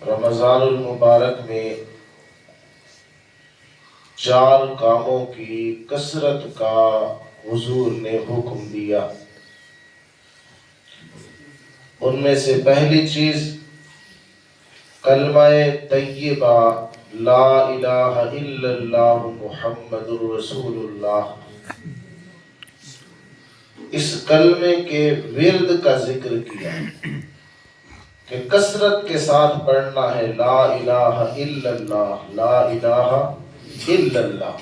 رمضان المبارک میں 4 کاموں کی کثرت کا حضور نے حکم دیا۔ ان میں سے پہلی چیز کلمہ طیبہ لا الہ الا اللہ محمد رسول اللہ، اس کلمے کے ورد کا ذکر کیا کہ کثرت کے ساتھ پڑھنا ہے لا الہ الا اللہ، لا الہ الا اللہ۔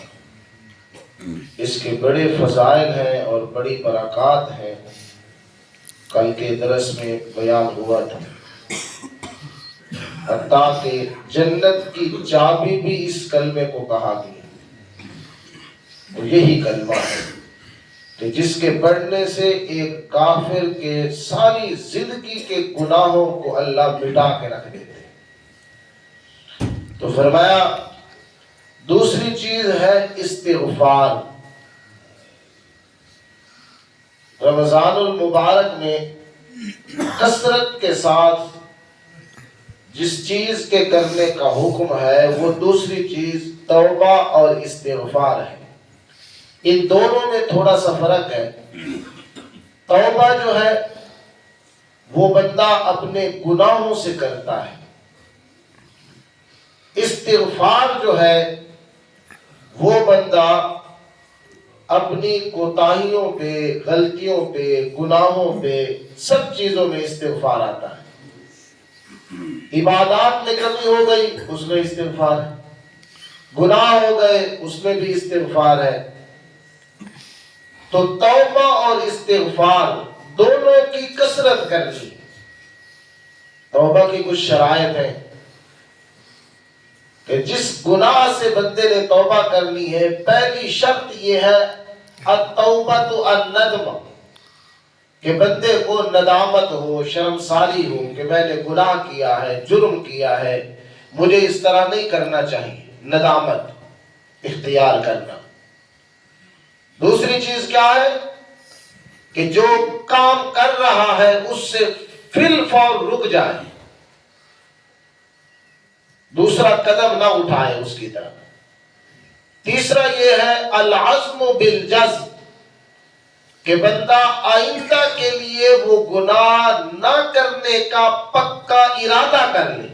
اس کے بڑے فضائل ہیں اور بڑی برکات ہیں، کل کے درس میں بیان ہوا تھا۔ حتیٰ کہ جنت کی چابی بھی اس کلمے کو کہا گیا، تو یہی کلمہ ہے کہ جس کے پڑھنے سے ایک کافر کے ساری زندگی کے گناہوں کو اللہ مٹا کے رکھ دیتے ہیں۔ تو فرمایا دوسری چیز ہے استغفار۔ رمضان المبارک میں کثرت کے ساتھ جس چیز کے کرنے کا حکم ہے وہ دوسری چیز توبہ اور استغفار ہے۔ ان دونوں میں تھوڑا سا فرق ہے۔ توبہ جو ہے وہ بندہ اپنے گناہوں سے کرتا ہے، استغفار جو ہے وہ بندہ اپنی کوتاہیوں پہ، غلطیوں پہ، گناہوں پہ، سب چیزوں میں استغفار آتا ہے۔ عبادات میں کمی ہو گئی، اس میں استغفار ہے، گناہ ہو گئے، اس میں بھی استغفار ہے۔ تو توبہ اور استغفار دونوں کی کثرت کرنی۔ توبہ کی کچھ شرائط ہیں کہ جس گناہ سے بندے نے توبہ کرنی ہے، پہلی شرط یہ ہے التوبۃ الندم، کہ بندے کو ندامت ہو، شرمساری ہو کہ میں نے گناہ کیا ہے، جرم کیا ہے، مجھے اس طرح نہیں کرنا چاہیے، ندامت اختیار کرنا۔ دوسری چیز کیا ہے کہ جو کام کر رہا ہے اس سے فی الفور رک جائے، دوسرا قدم نہ اٹھائے اس کی طرف۔ تیسرا یہ ہے العزم بالجزم، کہ بندہ آئندہ کے لیے وہ گناہ نہ کرنے کا پکا ارادہ کر لے،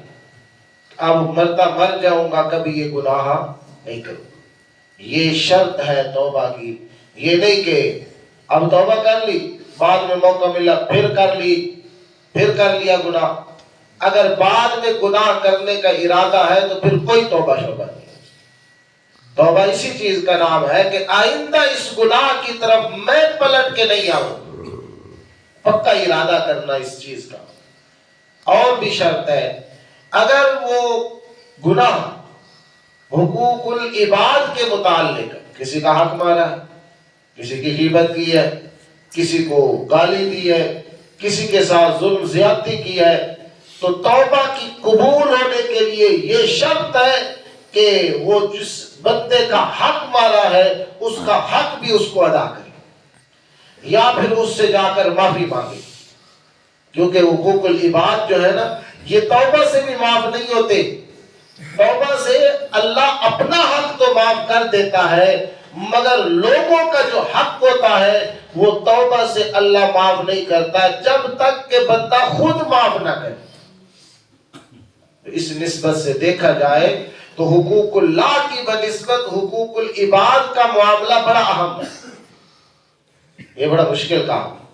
اب مرتا مر جاؤں گا کبھی یہ گناہ نہیں کروں گا۔ یہ شرط ہے توبہ کی۔ یہ نہیں کہ اب توبہ کر لی، بعد میں موقع ملا پھر کر لیا گناہ۔ اگر بعد میں گناہ کرنے کا ارادہ ہے تو پھر کوئی توبہ شوبہ نہیں۔ توبہ اسی چیز کا نام ہے کہ آئندہ اس گناہ کی طرف میں پلٹ کے نہیں آؤں، پکا ارادہ کرنا اس چیز کا۔ اور بھی شرط ہے، اگر وہ گناہ حقوق العباد کے متعلق، کسی کا حق مارا ہے، کسی کی غیبت کی ہے، کسی کو گالی دی ہے، کسی کے ساتھ ظلم زیادتی کی ہے، تو توبہ کی قبول ہونے کے لیے یہ شرط ہے کہ وہ جس بندے کا حق مارا ہے اس کا حق بھی اس کو ادا کرے، یا پھر اس سے جا کر معافی مانگے، کیونکہ حقوق العباد جو ہے نا یہ توبہ سے بھی معاف نہیں ہوتے۔ توبہ سے اللہ اپنا حق تو معاف کر دیتا ہے، مگر لوگوں کا جو حق ہوتا ہے وہ توبہ سے اللہ معاف نہیں کرتا جب تک کہ بندہ خود معاف نہ کرے۔ اس نسبت سے دیکھا جائے تو حقوق اللہ کی بنسبت حقوق العباد کا معاملہ بڑا اہم ہے۔ یہ بڑا مشکل کام ہے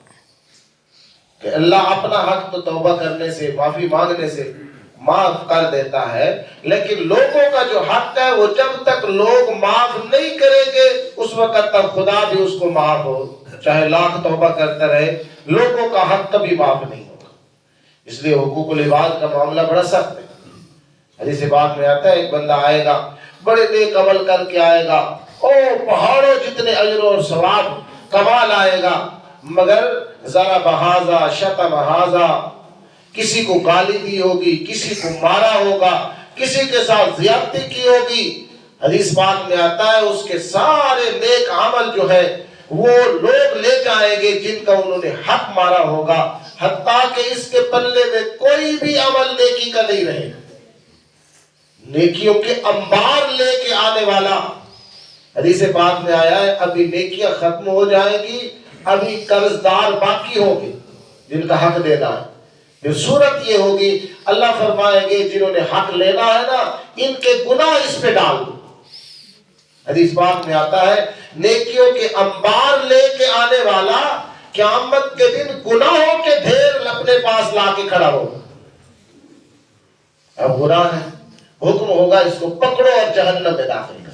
کہ اللہ اپنا حق تو توبہ کرنے سے، معافی مانگنے سے معاف کر دیتا ہے، لیکن لوگوں کا جو حق ہے وہ جب تک لوگ معاف نہیں کریں گے اس وقت تک خدا بھی اس کو معاف ہو، چاہے لاکھ توبہ کرتا رہے، لوگوں کا حق کبھی معاف نہیں ہوگا۔ اس لیے حقوق العباد کا معاملہ بڑا سخت ہے۔ حدیث پاک میں آتا ہے ایک بندہ آئے گا، بڑے نیک عمل کر کے آئے گا، پہاڑوں جتنے اجر اور ثواب کما لائے گا، مگر ذرا بہذا شتم ہذا، کسی کو گالی دی ہوگی، کسی کو مارا ہوگا، کسی کے ساتھ زیادتی کی ہوگی، حدیث پاک میں آتا ہے اس کے سارے نیک عمل جو ہے وہ لوگ لے جائیں گے جن کا انہوں نے حق مارا ہوگا، حتیٰ کہ اس کے پلے میں کوئی بھی عمل نیکی کا نہیں رہے گا۔ نیکیوں کے انبار لے کے آنے والا. حدیث پاک میں آیا ہے ابھی نیکیاں ختم ہو جائیں گی، ابھی قرض دار باقی ہوں گے جن کا حق دینا ہے. پھر صورت یہ ہوگی اللہ فرمائیں گے جنہوں نے حق لینا ہے نا ان کے گناہ اس پہ ڈال دو. حدیث پاک میں آتا ہے نیکیوں کے انبار لے کے آنے والا قیامت کے دن گناہوں کے ڈھیر اپنے پاس لا کے کھڑا ہوگا. اب گناہ ہے، حکم ہوگا اس کو پکڑو اور جہنم میں داخل کرو.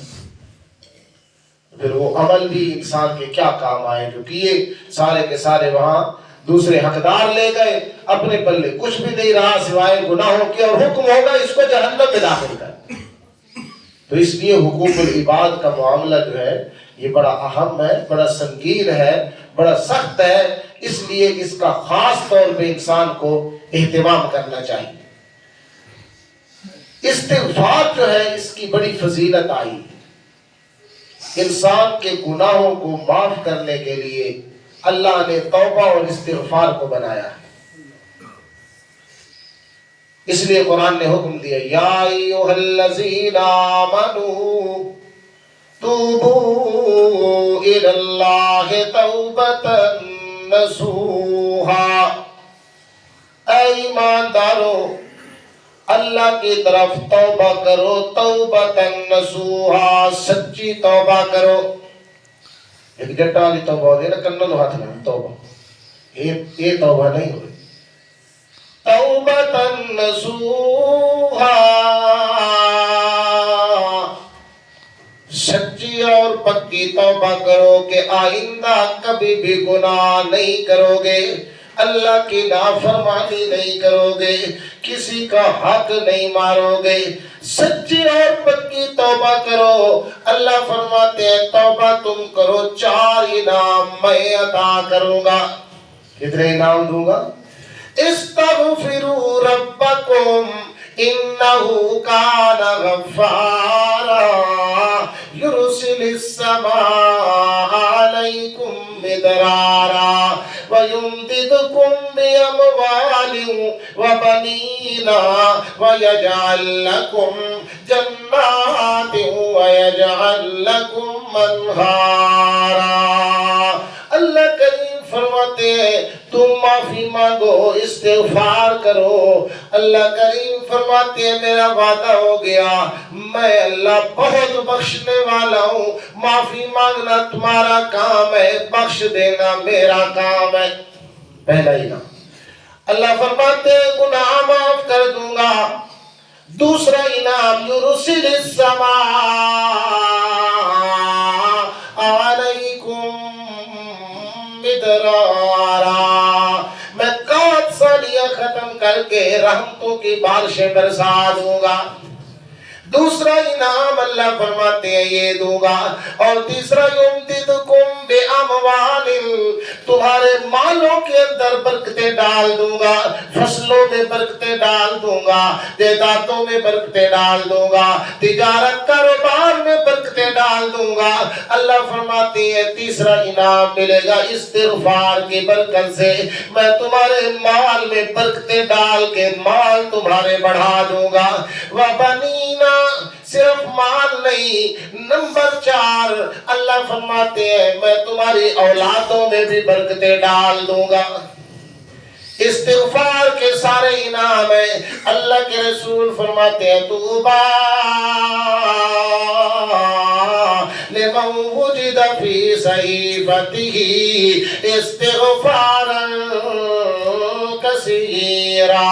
پھر وہ عمل بھی انسان کے کیا کام آئے جو کیے سارے کے سارے وہاں دوسرے حقدار لے گئے، اپنے پلے کچھ بھی نہیں رہا سوائے گناہوں کے، اور حکم ہوگا اس کو جہنم میں داخل کر. تو اس لیے حقوق العباد کا معاملہ جو ہے یہ بڑا اہم ہے، بڑا سنگین ہے، بڑا سخت ہے. اس لیے اس کا خاص طور پہ انسان کو اہتمام کرنا چاہیے. استغفار جو ہے اس کی بڑی فضیلت آئی. انسان کے گناہوں کو معاف کرنے کے لیے اللہ نے توبہ اور استغفار کو بنایا ہے. اس لیے قرآن نے حکم دیا یا ایھا الذین آمنوا توبوا الی اللہ توبۃ نصوحا. اے ایماندارو اللہ کی طرف توبہ کرو، توبۃ نصوحا، سچی توبہ کرو. ایک جٹا والی توبہ ہوتی ہے نا کنن ہاتھ میں توبہ، یہ توبہ نہیں ہوئی. توبۃ نصوحا، سچی اور پکی توبہ کرو کہ آئندہ کبھی بھی گناہ نہیں کرو گے، اللہ کی نافرمانی نہیں کرو گے، کسی کا حق نہیں مارو گے. سچی اور پکی توبہ کرو. اللہ فرماتے ہیں توبہ تم کرو 4 انعام میں عطا کروں گا. کتنے انعام دوں گا؟ استغفروا ربکم انہو کان غفارا یرسل السماء علیکم مدرارا وَيُمْدِدْكُمْ بِأَمْوَالٍ وَبَنِينَ وَيَجْعَلْ لَكُمْ جَنَّاتٍ وَيَجْعَلْ لَكُمْ أَنْهَارًا. اللہ کریم فرماتے ہیں تم معافی مانگو، استغفار کرو. اللہ کریم فرماتے ہیں میرا وعدہ ہو گیا، میں اللہ بہت بخشنے والا ہوں. معافی مانگنا تمہارا کام ہے، بخش دینا میرا کام ہے. پہلا انعام اللہ فرماتے ہیں گناہ معاف کر دوں گا. دوسرا انعام یرسل السماء علیکم مدرارا، میں 7 سالیاں ختم کر کے رحمتوں کی بارشیں برسا دوں گا. دوسرا انعام اللہ فرماتے ہیں یہ دوں گا. اور تیسرا یمددکم باموال، تمہارے مالوں کے اندر برکتیں ڈال دوں گا، فصلوں میں برکتیں ڈال دوں گا، جائیدادوں میں برکتیں ڈال دوں گا، تجارت کاروبار میں برکتیں ڈال دوں گا. اللہ فرماتے ہیں تیسرا انعام ملے گا استغفار کی برکت سے، میں تمہارے مال میں برکتیں ڈال کے مال تمہارے بڑھا دوں گا. وَبَنِينَ، صرف مال نہیں، نمبر 4 اللہ فرماتے ہیں میں تمہاری اولادوں میں بھی برکتیں ڈال دوں گا. استغفار کے سارے انعام ہیں. اللہ کے رسول فرماتے ہیں توبہ لمن وجد فی صحیفتہ استغفارا کثیرا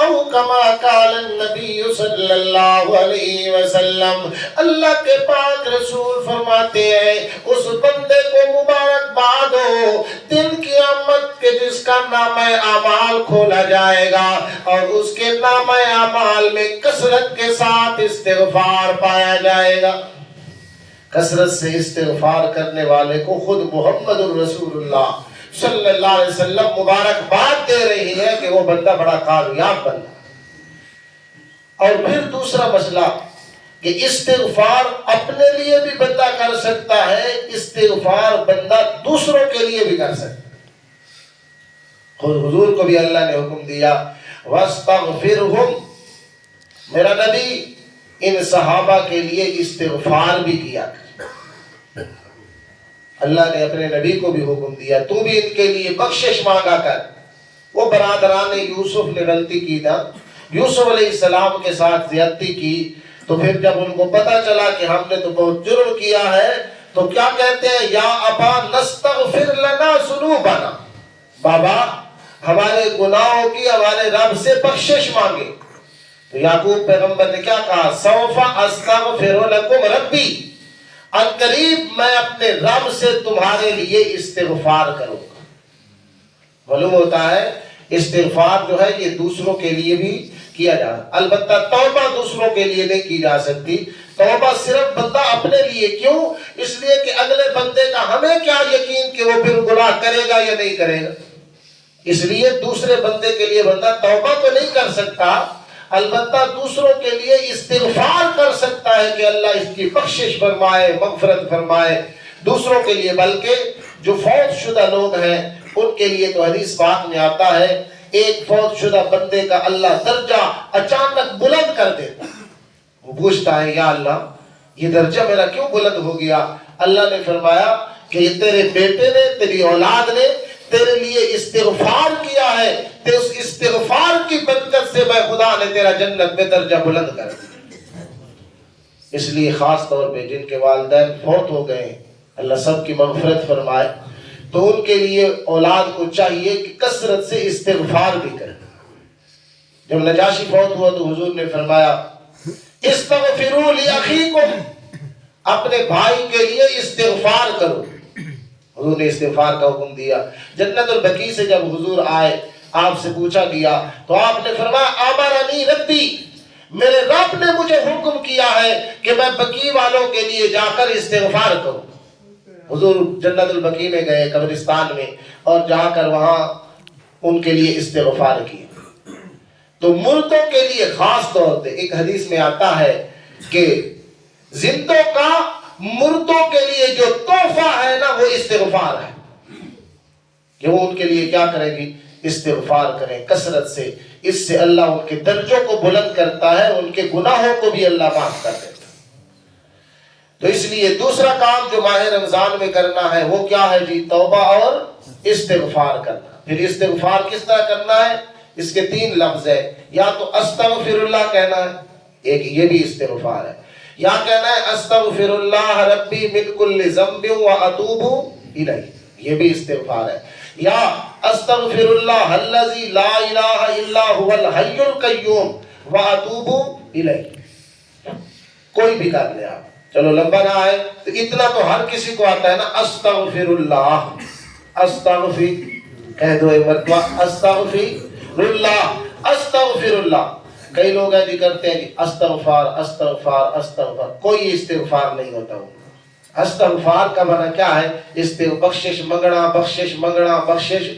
او کما قال النبی صلی اللہ علیہ وسلم. اللہ کے پاک رسول فرماتے ہیں اس بندے کو مبارکباد ہو دن قیامت کے جس کا نامہ اعمال کھولا جائے گا اور اس کے نامہ اعمال میں کثرت کے ساتھ استغفار پایا جائے گا. کثرت سے استغفار کرنے والے کو خود محمد الرسول اللہ صلی اللہ علیہ وسلم مبارکباد دے رہی ہے کہ وہ بندہ بڑا کامیاب بندہ. اور پھر دوسرا مسئلہ کہ استغفار اپنے لیے بھی بندہ کر سکتا ہے، استغفار بندہ دوسروں کے لیے بھی کر سکتا ہے. خود حضور کو بھی اللہ نے حکم دیا وَاسْتَغْفِرْهُمْ، میرا نبی ان صحابہ کے لیے استغفار بھی کیا کر۔ اللہ نے اپنے نبی کو بھی حکم دیا تو بھی ان کے لیے بخشش مانگا کر۔ وہ برادران یوسف نے غلطی کی تھا، یوسف علیہ السلام کے ساتھ زیادتی کی، تو پھر جب ان کو پتا چلا کہ ہم نے تو بہت جرم کیا ہے تو کیا کہتے ہیں، یا ابا نستغفر لنا ذنوبنا، بابا ہمارے گناہوں کی ہمارے رب سے بخشش مانگے۔ تو یعقوب پیغمبر نے کیا کہا، سوف استغفر لکم ربی، ان قریب میں اپنے رب سے تمہارے لیے استغفار کروں گا۔ معلوم ہوتا ہے استغفار جو ہے یہ دوسروں کے لیے بھی کیا جا، البتہ توبہ دوسروں کے لیے نہیں کی جا سکتی، توبہ صرف بندہ اپنے لیے۔ کیوں؟ اس لیے کہ اگلے بندے کا ہمیں کیا یقین کہ وہ پھر گناہ کرے گا یا نہیں کرے گا، اس لیے دوسرے بندے کے لیے بندہ توبہ تو نہیں کر سکتا، البتہ دوسروں کے لیے استغفار کر سکتا ہے کہ اللہ اس کی بخشش فرمائے، مغفرت فرمائے دوسروں کے لیے۔ بلکہ جو فوت شدہ لوگ ہیں ان کے لیے تو حدیث پاک میں آتا ہے ایک فوت شدہ بندے کا اللہ درجہ اچانک بلند کر دیتا، وہ پوچھتا ہے یا اللہ یہ درجہ میرا کیوں بلند ہو گیا؟ اللہ نے فرمایا کہ یہ تیرے بیٹے نے، تیری اولاد نے تیرے لیے استغفار کیا ہے، تو اس استغفار کی برکت سے میں خدا نے تیرا جنت میں درجہ بلند کر دیا۔ اس لیے خاص طور پہ جن کے والدین فوت ہو گئے اللہ سب کی مغفرت فرمائے، تو ان کے لیے اولاد کو چاہیے کہ کثرت سے استغفار بھی کرے۔ جب نجاشی فوت ہوا تو حضور نے فرمایا استغفروا لاخیکم، اپنے بھائی کے لیے استغفار کرو۔ حضور نے استغفار کا حکم دیا۔ جنت البقیع سے جب حضور آئے آپ سے پوچھا گیا تو آپ نے فرمایا امرنی ربی، میرے رب نے مجھے حکم کیا ہے کہ میں بقیع والوں کے لیے جا کر استغفار کروں۔ حضور جنت البقیع میں گئے قبرستان میں اور جا کر وہاں ان کے لیے استغفار کیا۔ تو مردوں کے لیے خاص طور پہ ایک حدیث میں آتا ہے کہ زندوں کا مردوں کے لیے جو تحفہ ہے نا وہ استغفار ہے، کہ وہ ان کے لیے کیا کرے گی، استغفار کریں کثرت سے، اس سے اللہ ان کے درجوں کو بلند کرتا ہے، ان کے گناہوں کو بھی اللہ معاف کر دیتا ہے۔ تو اس لیے دوسرا کام جو ماہ رمضان میں کرنا ہے وہ کیا ہے جی، توبہ اور استغفار کرنا۔ پھر استغفار کس طرح کرنا ہے، اس کے 3 لفظ ہے، یا تو استغفر اللہ کہنا ہے، ایک یہ بھی استغفار ہے، یا کہنا ہے استغفر اللہ ربی من کل ذنب واتوب الیہ، یہ بھی استغفار ہے، یا استغفر اللہ الذی لا الہ الا هو الحی القیوم واتوب الیہ، کوئی بھی کر لے آپ، چلو لمبا نہ آئے تو اتنا تو ہر کسی کو آتا ہے نا، استغفر اللہ، استغفر کہہ دو ایک مرتبہ، استغفر اللہ، استغفر اللہ۔ کئی لوگ ایسے کرتے ہیں کہ استغفار استغفار استغفار، کوئی استغفار نہیں ہوتا ہوں۔ استغفار کا معنی کیا ہے، بخشش منگنا، بخشش منگنا، بخشش،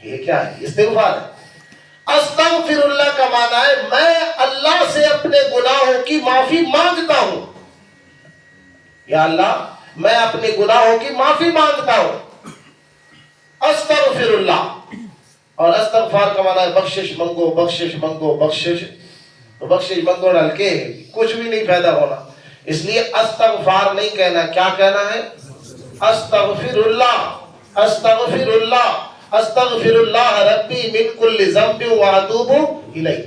یہ کیا ہے، استغفار ہے۔ استغفر اللہ کا معنی ہے میں اللہ سے اپنے گناہوں کی معافی مانگتا ہوں، یا اللہ میں اپنے گناہوں کی معافی مانگتا ہوں، استغفر اللہ۔ اور استغفار کا معنی ہے بخشش منگو، بخشش منگو، بخشش، تو بخشش منگو ہلکے کچھ بھی نہیں پیدا ہونا، اس لیے استغفار نہیں کہنا، کیا کہنا ہے، استغفر اللہ، استغفر اللہ، استغفر اللہ ربی من کل ذنب واتوب الیہ۔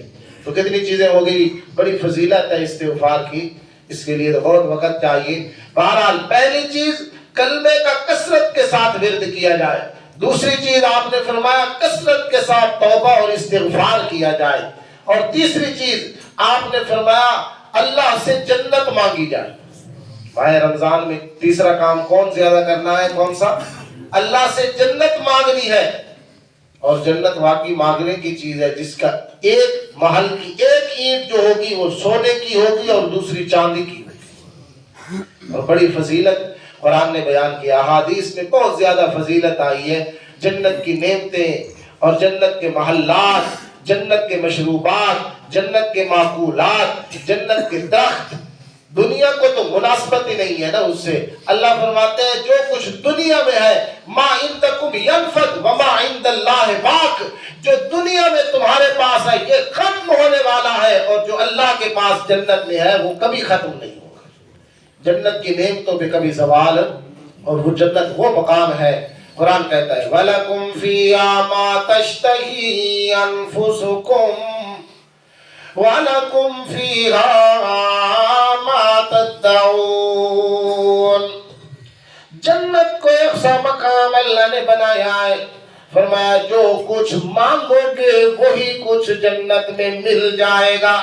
تو کتنی چیزیں ہو گئی، بڑی فضیلت ہے استغفار کی، اس کے لیے تو بہت وقت چاہیے۔ بہرحال پہلی چیز کلمے کا کثرت کے ساتھ ورد کیا جائے، دوسری چیز آپ نے فرمایا کثرت کے ساتھ توبہ اور استغفار کیا جائے، اور تیسری چیز آپ نے فرمایا اللہ سے جنت مانگی جائے۔ ماہ رمضان میں تیسرا کام کون زیادہ کرنا ہے، کون سا، اللہ سے جنت مانگنی ہے، اور جنت واقعی مانگنے کی چیز ہے جس کا ایک محل کی ایک اینٹ جو ہوگی وہ سونے کی ہوگی اور دوسری چاندی کی ہوگی، اور بڑی فضیلت قرآن نے بیان کیا، احادیث میں بہت زیادہ فضیلت آئی ہے، جنت کی نعمتیں اور جنت کے محلات، جنت کے مشروبات، جنت کے معقولات، جنت کے درخت، دنیا کو تو مناسبت ہی نہیں ہے نا اس سے. اللہ فرماتے ہیں جو کچھ دنیا میں ہے ما عندکم ینفد وما عند اللہ باق، جو دنیا میں تمہارے پاس ہے یہ ختم ہونے والا ہے، اور جو اللہ کے پاس جنت میں ہے وہ کبھی ختم نہیں ہوگا. جنت کی نعمتوں پہ کبھی زوال، اور وہ جنت وہ مقام ہے. قرآن کہتا ہے وَلَكُمْ فِيهَا مَا تَشْتَهِي أَنفُسُكُمْ وَلَكُمْ فِيهَا مَا تَدَّعُونَ. جنت کو ایک سا مقام اللہ نے بنایا ہے. فرمایا جو کچھ مانگو گے وہی کچھ جنت میں مل جائے گا.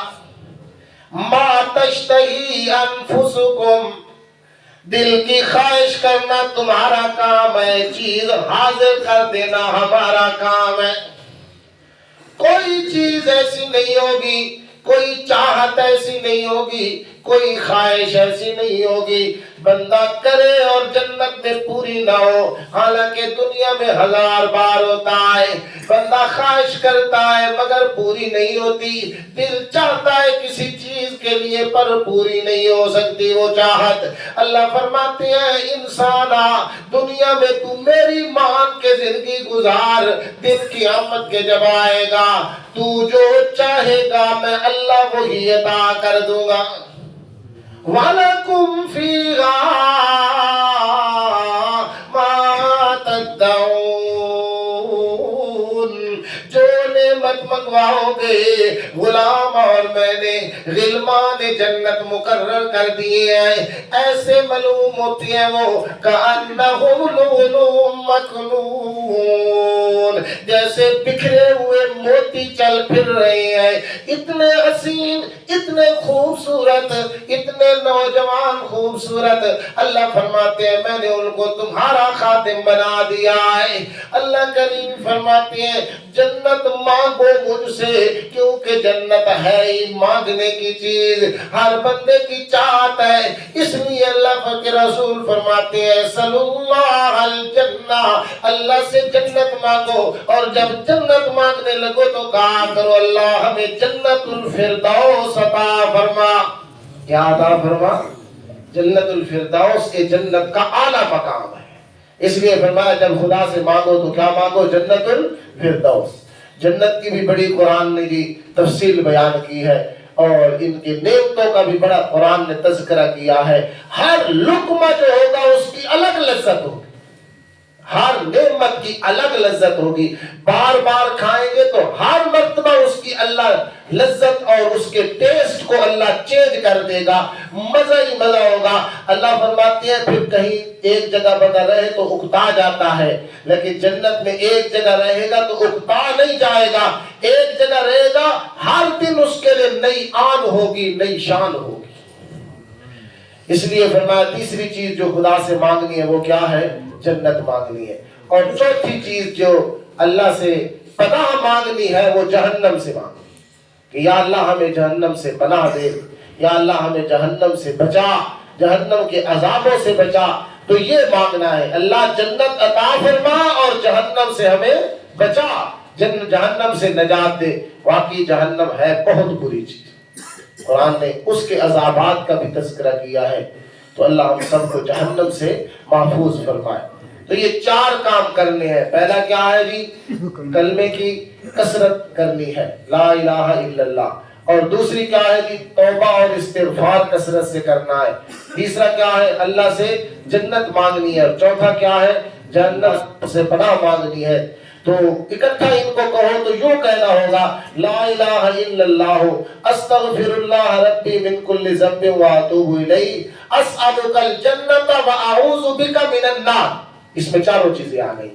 مَا تَشْتَهِي أَنفُسُكُمْ، دل کی خواہش کرنا تمہارا کام ہے، چیز حاضر کر دینا ہمارا کام ہے. کوئی چیز ایسی نہیں ہوگی، کوئی چاہت ایسی نہیں ہوگی، کوئی خواہش ایسی نہیں ہوگی بندہ کرے اور جنت میں پوری نہ ہو. حالانکہ دنیا میں 1000 بار ہوتا ہے بندہ خواہش کرتا ہے مگر پوری نہیں ہوتی. دل چاہتا ہے کسی چیز کے لیے پر پوری نہیں ہو سکتی وہ چاہت. اللہ فرماتے ہیں انسانا دنیا میں تو میری مان کے زندگی گزار، دن قیامت کے جب آئے گا تو جو چاہے گا میں اللہ وہی عطا کر دوں گا. وَلَكُمْ فِيهَا مَا تَدَّعُونَ. جو نعمت منگواؤ گے غلام اور میں نے غلمان جنت مقرر کر دیے ہیں، ایسے معلوم ہوتی ہیں وہ كَأَنَّهُمْ لُؤْلُؤٌ مَّكْنُونٌ، جیسے بکھرے ہوئے موتی چل پھر رہے ہیں. اتنے حسین، اتنے خوبصورت، اتنے نوجوان خوبصورت. اللہ فرماتے ہیں میں نے ان کو تمہارا خادم بنا دیا ہے. اللہ کریم فرماتے ہیں جنت مانگو مجھ سے، کیونکہ جنت ہے ہی مانگنے کی چیز، ہر بندے کی چاہت ہے. اس لیے اللہ کے رسول فرماتے ہیں صلی اللہ الجنہ، اللہ سے جنت مانگو. اور جب جنت مانگنے لگو تو کہا کرو اللہ ہمیں جنت الفردوس عطا فرما. کیا عطا فرما؟ جنت الفردوس. یہ جنت کا اعلیٰ مقام ہے. اس لیے فرمایا جب خدا سے مانگو تو کیا مانگو؟ جنت الفردوس. جنت کی بھی بڑی قرآن نے جی تفصیل بیان کی ہے، اور ان کی نعمتوں کا بھی بڑا قرآن نے تذکرہ کیا ہے. ہر لقمہ جو ہوگا اس کی الگ لذت ہوگی، ہر نعمت کی الگ لذت ہوگی. بار بار کھائیں گے تو ہر مرتبہ اس کی اللہ لذت اور اس کے ٹیسٹ کو اللہ چینج کر دے گا، مزہ ہی مزہ ہوگا. اللہ فرماتے ہیں پھر کہیں ایک جگہ بندہ رہے تو اکتا جاتا ہے، لیکن جنت میں ایک جگہ رہے گا تو اکتا نہیں جائے گا. ایک جگہ رہے گا ہر دن اس کے لیے نئی آن ہوگی، نئی شان ہوگی. اس لیے فرمایا تیسری چیز جو خدا سے مانگنی ہے وہ کیا ہے؟ جنت مانگنی ہے. اور چوتھی چیز جو اللہ سے پناہ مانگنی ہے وہ جہنم سے مانگنی کہ یا اللہ ہمیں جہنم سے پناہ دے، یا اللہ ہمیں جہنم سے بچا، جہنم کے عذابوں سے بچا. تو یہ مانگنا ہے اللہ جنت عطا فرما اور جہنم سے ہمیں بچا، جہنم سے نجات دے. واقعی جہنم ہے بہت بری چیز. قرآن نے اس کے عذابات کا بھی تذکرہ کیا ہے. تو اللہ ہم سب کو جہنم سے محفوظ فرمائے. تو یہ 4 کام کرنے ہیں. پہلا کیا ہے جی؟ کلمے کی کثرت کرنی ہے، لا الہ الا اللہ. اور دوسری کیا ہے جی؟ توبہ اور استغفار کثرت سے کرنا ہے. تیسرا کیا ہے؟ اللہ سے جنت مانگنی ہے. اور چوتھا کیا ہے؟ جہنم سے پناہ مانگنی ہے. تو اکٹھا ان کو کہو تو یوں کہنا ہوگا لا الہ الا اللہ استغفر اللہ ربی من کل ذنب واتوب الیہ اسألک الجنت واعوذ بک من النار. اس میں 4 چیزیں آ گئی.